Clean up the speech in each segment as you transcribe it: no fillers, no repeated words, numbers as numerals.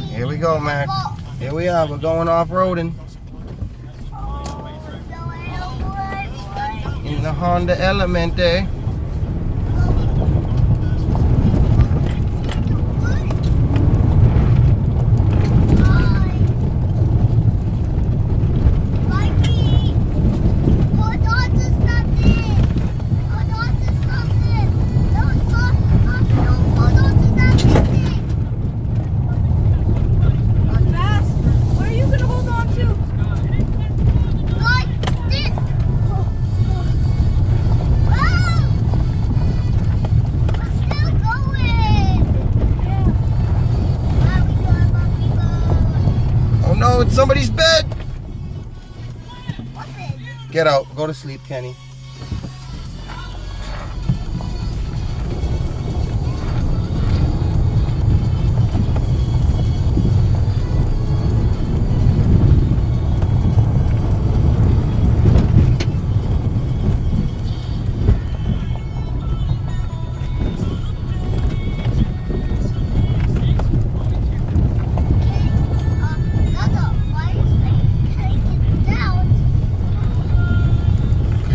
Here we go, Mac. Here we are. We're going off-roading in the Honda Element, eh? No, it's somebody's bed. Get out. Go to sleep, Kenny.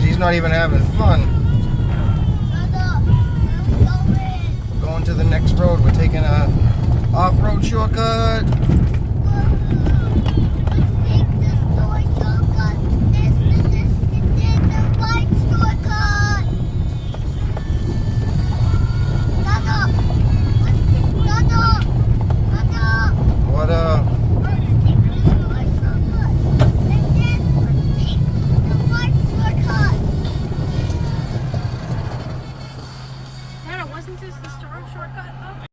He's not even having fun. We're going to the next road. We're taking a off-road shortcut.